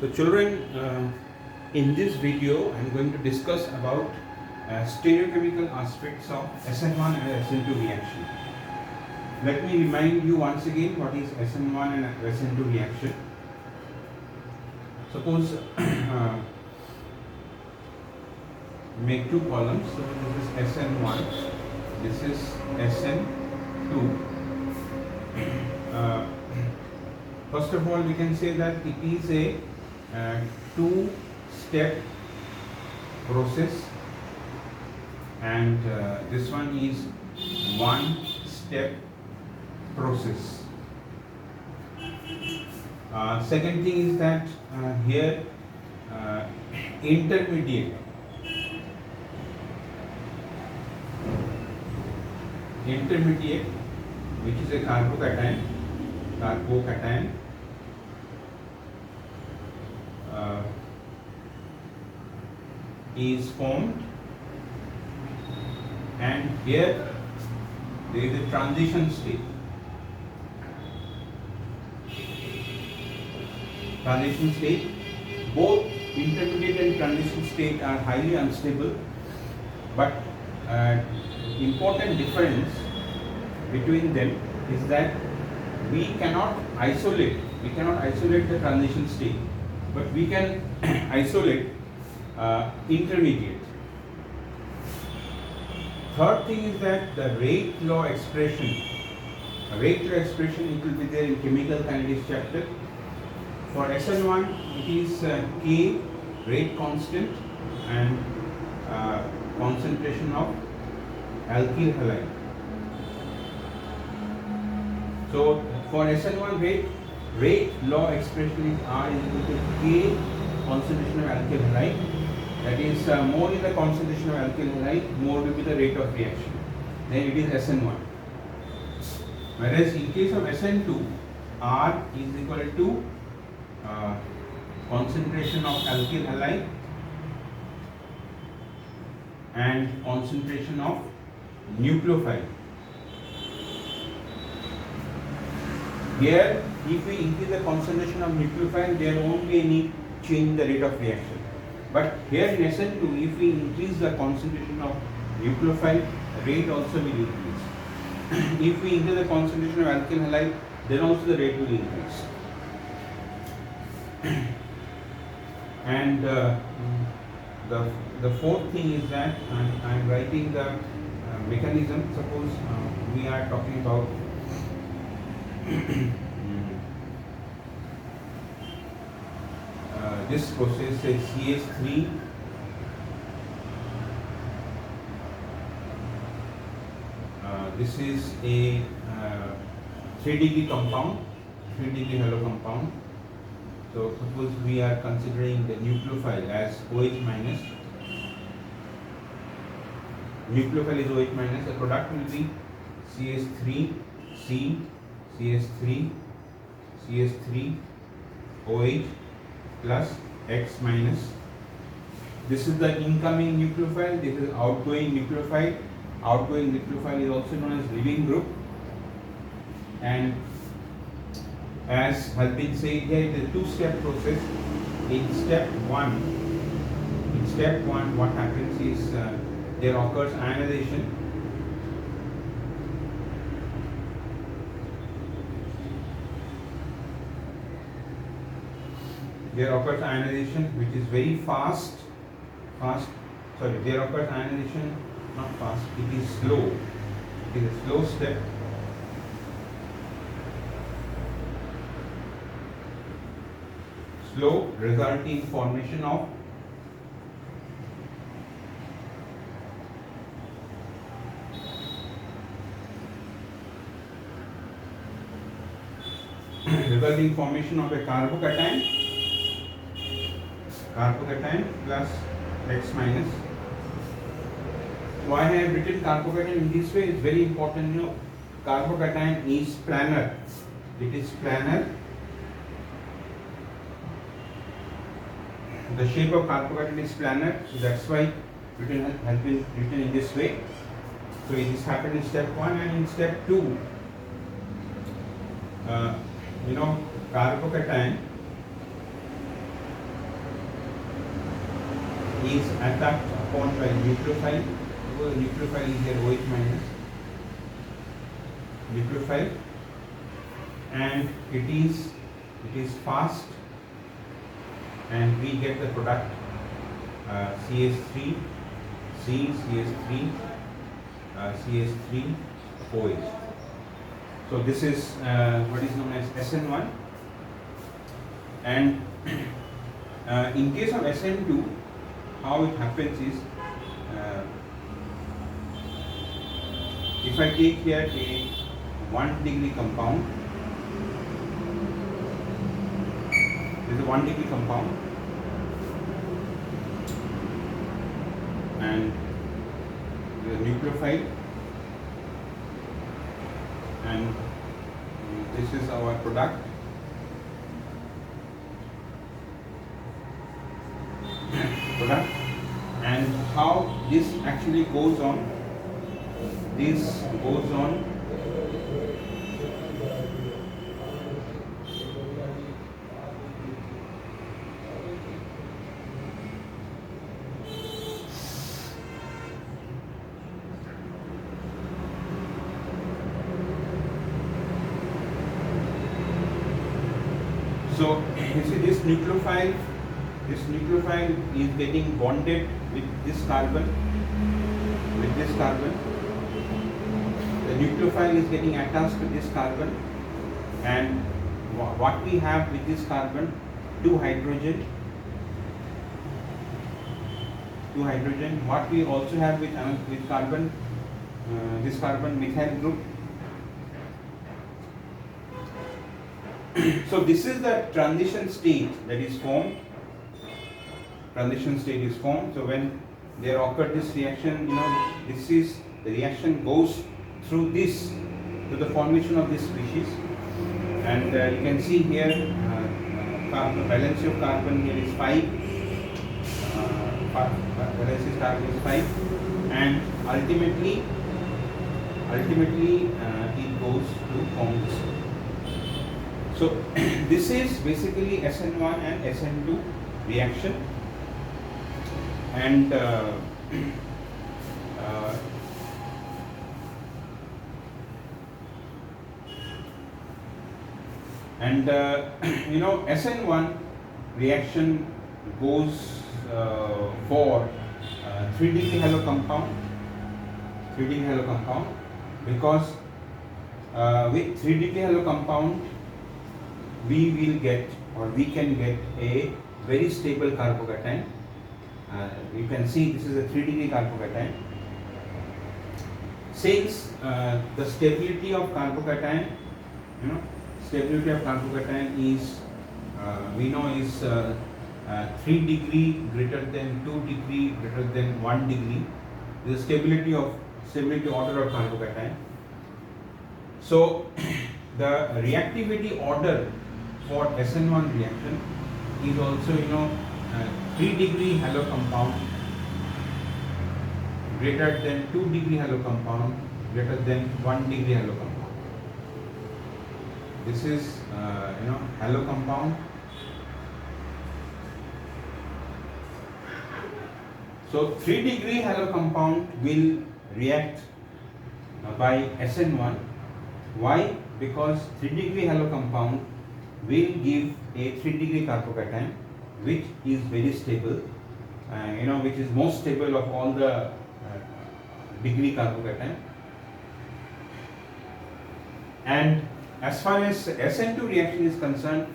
So children, in this video I am going to discuss about stereochemical aspects of SN1 and SN2 reaction. Let me remind you once again what is SN1 and SN2 reaction. Suppose make two columns. So this is SN1, this is SN2. First of all, we can say that it is a two-step process, and this one is one-step process. Second thing is that here intermediate which is a carbocation is formed, and here there is a transition state. Both intermediate and transition state are highly unstable, but important difference between them is that we cannot isolate the transition state, but we can isolate intermediate. Third thing is that the rate law expression, it will be there in chemical kinetics chapter. For SN1 it is K, rate constant, and concentration of alkyl halide. So for SN1 rate law expression is R is equal to K concentration of alkyl halide. That is, more is the concentration of alkyl halide, more will be the rate of reaction. Then it is SN1. Whereas in case of SN2, R is equal to concentration of alkyl halide and concentration of nucleophile. Here, if we increase the concentration of nucleophile, there won't be any change in the rate of reaction. But here in SN2, if we increase the concentration of nucleophile, rate also will increase. If we increase the concentration of alkyl halide, then also the rate will increase. And the fourth thing is that I am writing the mechanism. Suppose we are talking about this process is CH3 this is a 3 degree compound, 3 degree halo compound. So suppose we are considering the nucleophile as OH minus. Nucleophile is OH minus. The product will be CH3 C, CH3 CH3 OH plus X minus. This is the incoming nucleophile. This is outgoing nucleophile. Outgoing nucleophile is also known as leaving group. And as has been said here, it is a two-step process. In step one, what happens is there occurs ionization. There occurs ionization which is very fast. There occurs ionization, not fast, it is slow. It is a slow step. Slow, resulting formation of a carbocation plus X minus. Why I have written carbocation in this way is very important. You know, carbocation is planar. It is planar. The shape of carbocation is planar, so that's why it has been written in this way. So this happened in step 1, and in step 2, carbocation is attacked upon by nucleophile. So the nucleophile is here OH minus nucleophile, and it is fast, and we get the product CH3 C CH3 CH3 OH. So this is what is known as SN1, and in case of SN2, how it happens is, if I take here a 1 degree compound, this is a 1 degree compound, and the nucleophile, and this is our product. And how this actually goes on, this goes on so you see this nucleophile is getting bonded with this carbon, the nucleophile is getting attached to this carbon, and what we have with this carbon, two hydrogen. What we also have with carbon, this carbon methyl group. So this is the transition state that is formed. So when there occurred this reaction, this is the reaction goes through this to the formation of this species, and you can see here valency of carbon here is 5, valency carbon is 5, and ultimately it goes to form this. So this is basically SN1 and SN2 reaction, and SN1 reaction goes for 3 degree halo compound, because with 3 degree halo compound we will get, or we can get, a very stable carbocation. You can see this is a 3 degree carbocation. Since the stability of carbocation, is we know is 3 degree greater than 2 degree greater than 1 degree. The stability order of carbocation. So the reactivity order for SN1 reaction is also 3 degree halo compound greater than 2 degree halo compound greater than 1 degree halo compound. This is halo compound. So 3 degree halo compound will react by SN1. Why? Because 3 degree halo compound will give a 3 degree carbocation, which is very stable, which is most stable of all the degree carbocation. And as far as SN2 reaction is concerned,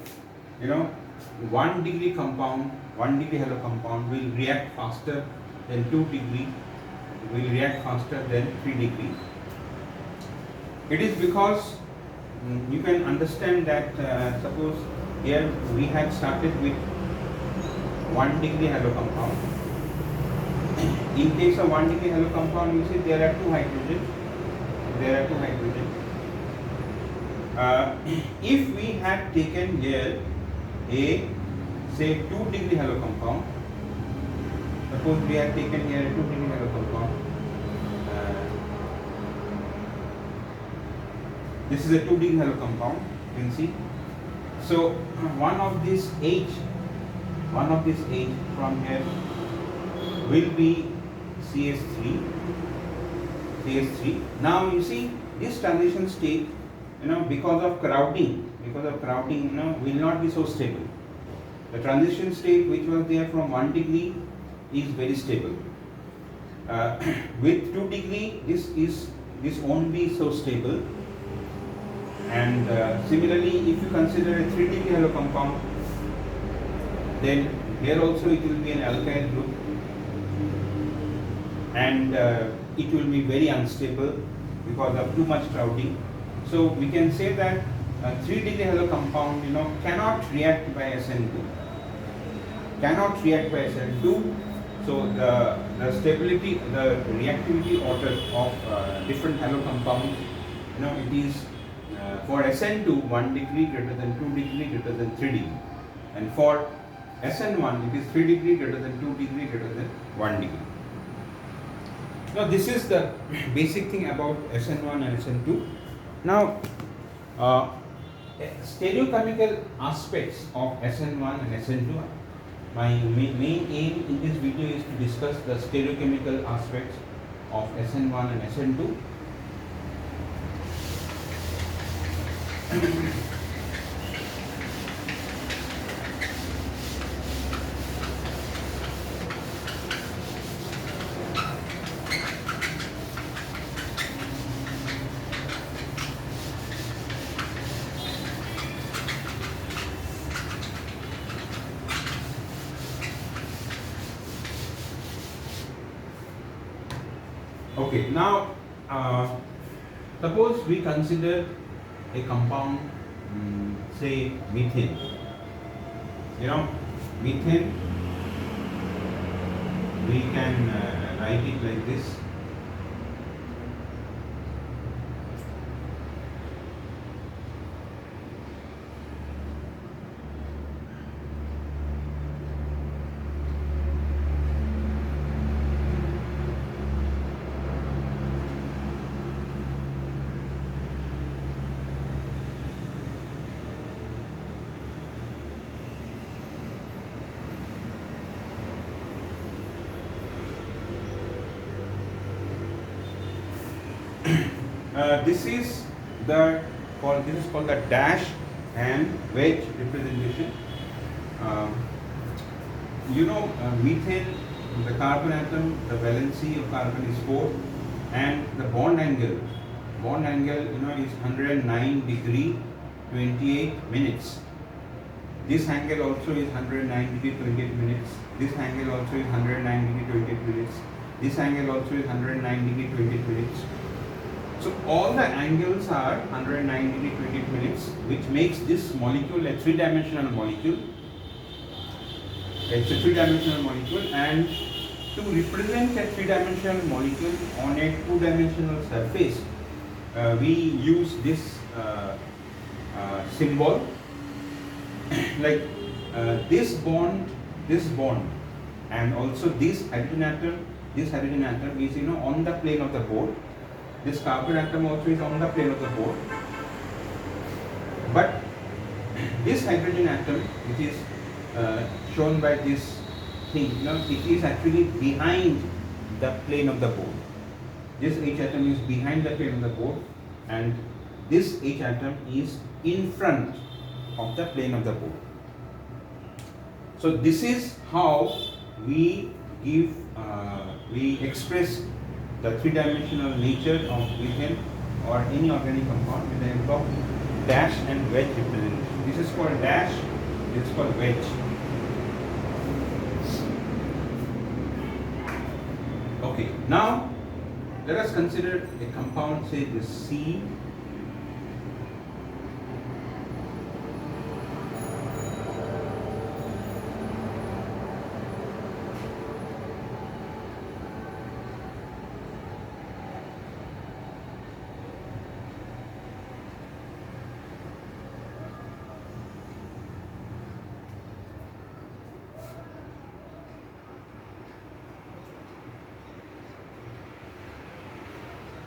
1 degree compound, 1 degree halo compound will react faster than 2 degree, will react faster than 3 degree. It is because you can understand that suppose here we had started with 1 degree halo compound. In case of 1 degree halo compound, you see there are 2 hydrogen. If we had taken here a, say, 2 degree halo compound, suppose we had taken here a 2 degree halo compound. This is a 2 degree halo compound, you can see. So one of this H from here, will be CH3. CH3. Now you see this transition state, because of crowding, will not be so stable. The transition state which was there from 1 degree is very stable. With 2 degree, this won't be so stable. And similarly, if you consider a 3 degree halo compound, then here also it will be an alkyl group, and it will be very unstable because of too much crowding. So we can say that a 3 degree halo compound, cannot react by SN2. So the stability, the reactivity order of different halo compounds, it is for SN2 1 degree greater than 2 degree greater than 3 degree, and for SN1 it is 3 degree greater than 2 degree greater than 1 degree. Now this is the basic thing about SN1 and SN2. Now stereochemical aspects of SN1 and SN2. My main aim in this video is to discuss the stereochemical aspects of SN1 and SN2. Okay, now suppose we consider a compound, say methane. Methane, we can write it like this. This is called the dash and wedge representation. Methane, the carbon atom, the valency of carbon is 4, and the bond angle is 109 degree 28 minutes. This angle also is 109 degree 28 minutes. This angle also is 109 degree 28 minutes. This angle also is 109 degree 28 minutes. So all the angles are 109 degree 28 minutes, which makes this molecule a 3-dimensional molecule. It's a 3-dimensional molecule, and to represent a 3-dimensional molecule on a 2-dimensional surface, we use this symbol. Like this bond, and also this hydrogen atom is on the plane of the board. This carbon atom also is on the plane of the board, but this hydrogen atom, which is shown by this thing, it is actually behind the plane of the board. This H atom is behind the plane of the board, and this H atom is in front of the plane of the board. So this is how we express the 3-dimensional nature of methane or any organic compound with the help of dash and wedge representation. This is called dash, this is called wedge. Okay, now let us consider a compound, say this C.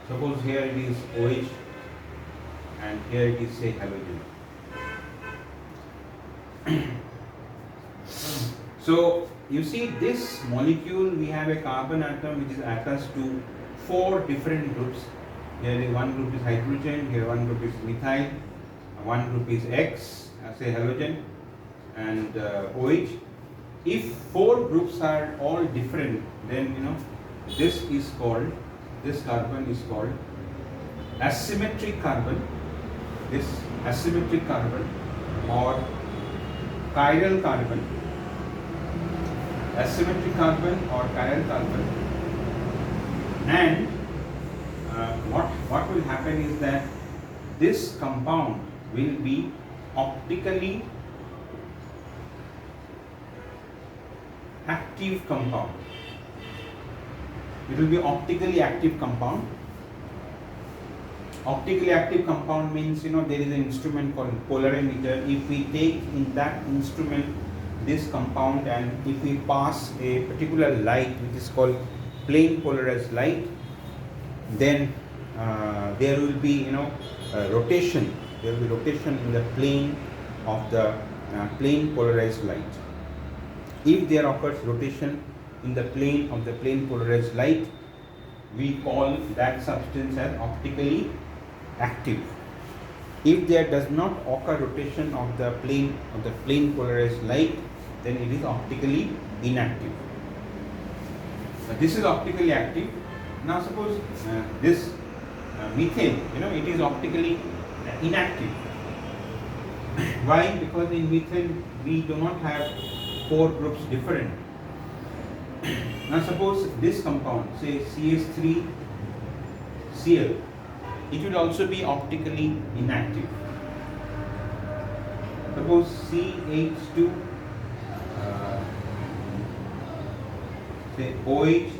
Suppose here it is OH and here it is, say, halogen. So you see this molecule, we have a carbon atom which is attached to 4 different groups. Here one group is hydrogen, here one group is methyl, one group is X, say halogen, and OH. If 4 groups are all different, then this is called, this carbon is called asymmetric carbon, this asymmetric carbon or chiral carbon, asymmetric carbon or chiral carbon. And what will happen is that this compound will be optically active compound. It will be optically active compound. Optically active compound means there is an instrument called polarimeter. If we take in that instrument this compound and if we pass a particular light which is called plane polarized light, then there will be rotation. There will be rotation in the plane of the plane polarized light. If there occurs rotation in the plane of the plane polarized light, we call that substance as optically active. If there does not occur rotation of the plane polarized light, then it is optically inactive. This is optically active. Now suppose this methane, it is optically inactive. Why? Because in methane we do not have 4 groups different. Now suppose this compound, say CH3Cl, it will also be optically inactive. Suppose CH2, say OH,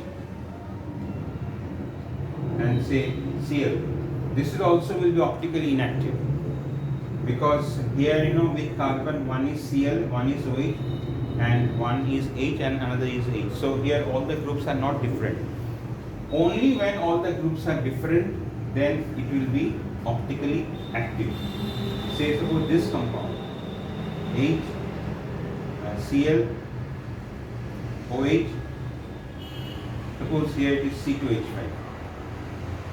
and say Cl. This is also will be optically inactive, because here with carbon one is Cl, one is OH, and one is H and another is H. So here all the groups are not different. Only when all the groups are different, then it will be optically active. Say suppose this compound H, Cl, OH, suppose here it is C2H5.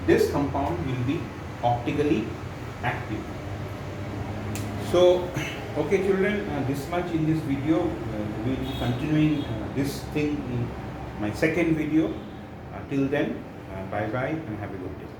This compound will be optically active. So, okay children, this much in this video. We will be continuing this thing in my second video. Till then, bye bye and have a good day.